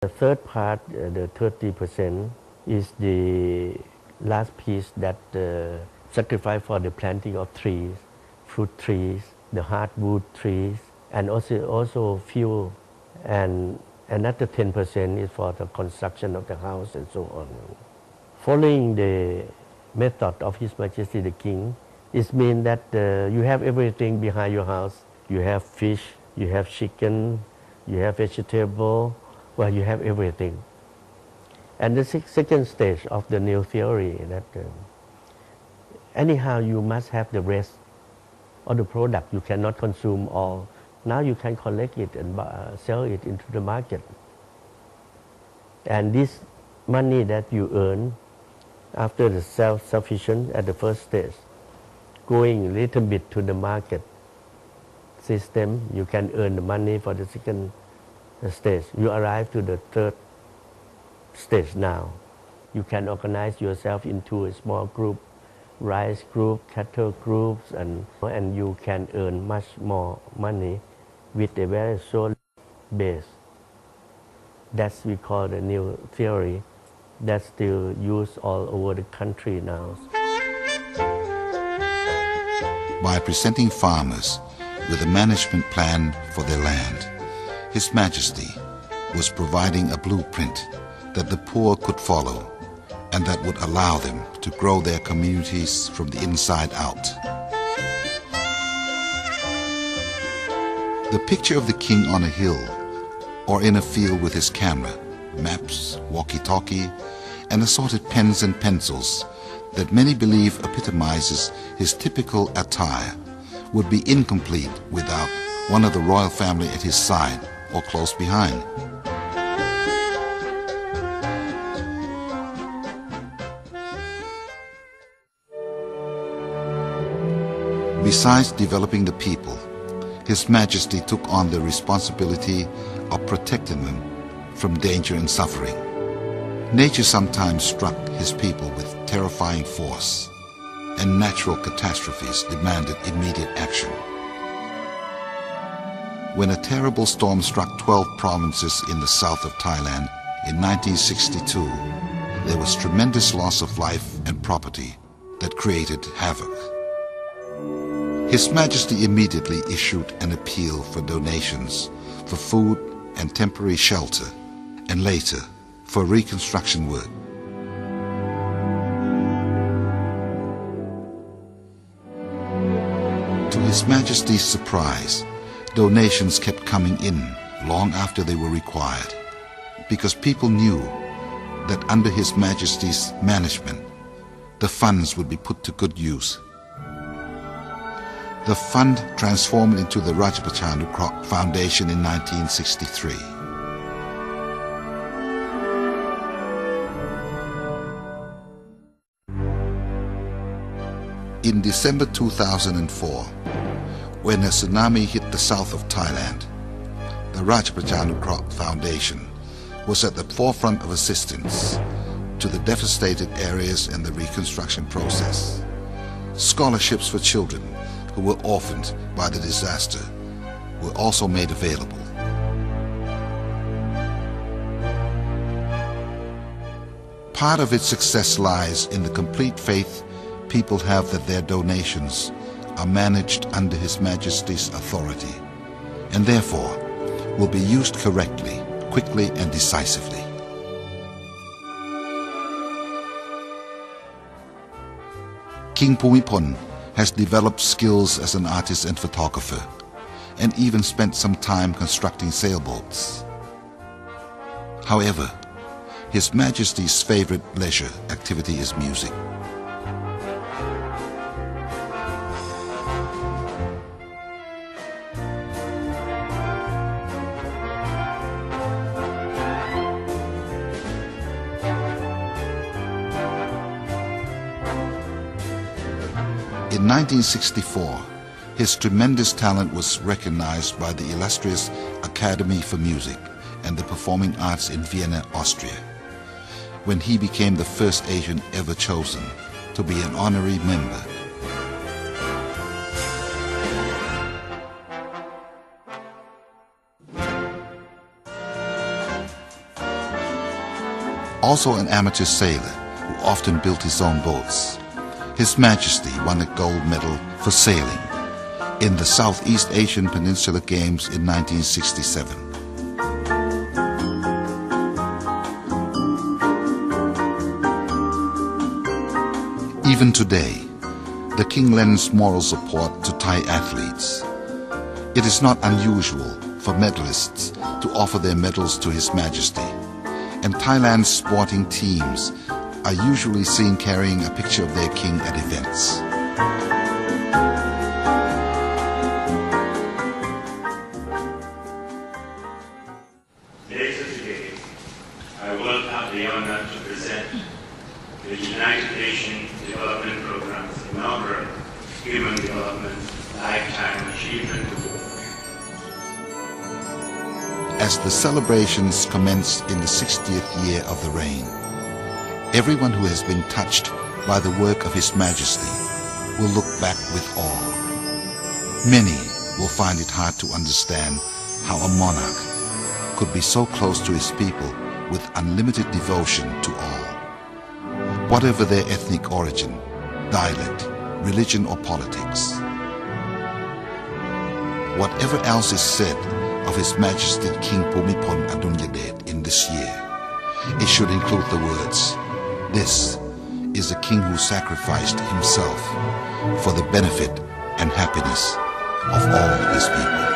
The third part, the 30%, is the last piece that sacrifice for the planting of trees, fruit trees, the hardwood trees, and also fuel. And another 10% is for the construction of the house and so on. Following the method of His Majesty the King, it means that you have everything behind your house. You have fish, you have chicken, you have vegetable, well, you have everything. And the second stage of the new theory that anyhow you must have the rest of the product. You cannot consume all. Now you can collect it and sell it into the market. And this money that you earn after the self-sufficient at the first stage, going a little bit to the market system, you can earn the money for the second stage. You arrive to the third stage now. You can organize yourself into a small group, rice group, cattle groups, and you can earn much more money with a very solid base. That's we call the new theory that's still used all over the country now. By presenting farmers with a management plan for their land, His Majesty was providing a blueprint that the poor could follow and that would allow them to grow their communities from the inside out. The picture of the king on a hill or in a field with his camera, maps, walkie-talkie, and assorted pens and pencils that many believe epitomizes his typical attire would be incomplete without one of the royal family at his side or close behind. Besides developing the people, His Majesty took on the responsibility of protecting them from danger and suffering. Nature sometimes struck his people with terrifying force, and natural catastrophes demanded immediate action. When a terrible storm struck 12 provinces in the south of Thailand in 1962, there was tremendous loss of life and property that created havoc. His Majesty immediately issued an appeal for donations for food and temporary shelter, and later for reconstruction work. To His Majesty's surprise, donations kept coming in long after they were required, because people knew that under His Majesty's management, the funds would be put to good use. The fund transformed into the Rajapaksa Foundation in 1963. In December 2004, when a tsunami hit the south of Thailand, the Rajapaksa Foundation was at the forefront of assistance to the devastated areas in the reconstruction process. Scholarships for children who were orphaned by the disaster were also made available. Part of its success lies in the complete faith people have that their donations are managed under His Majesty's authority, and therefore will be used correctly, quickly and decisively. King Bhumibol has developed skills as an artist and photographer, and even spent some time constructing sailboats. However, His Majesty's favorite leisure activity is music. In 1964, his tremendous talent was recognized by the illustrious Academy for Music and the Performing Arts in Vienna, Austria, when he became the first Asian ever chosen to be an honorary member. Also an amateur sailor who often built his own boats, His Majesty won a gold medal for sailing in the Southeast Asian Peninsula Games in 1967. Even today, the King lends moral support to Thai athletes. It is not unusual for medalists to offer their medals to His Majesty, and Thailand's sporting teams are usually seen carrying a picture of their king at events. Later today, I will have the honor to present the United Nations Development Programme's inaugural Human Development Lifetime Achievement Award. As the celebrations commence in the 60th year of the reign, everyone who has been touched by the work of His Majesty will look back with awe. Many will find it hard to understand how a monarch could be so close to his people with unlimited devotion to all, whatever their ethnic origin, dialect, religion or politics. Whatever else is said of His Majesty King Bhumibol in this year, it should include the words, "This is a king who sacrificed himself for the benefit and happiness of all his people."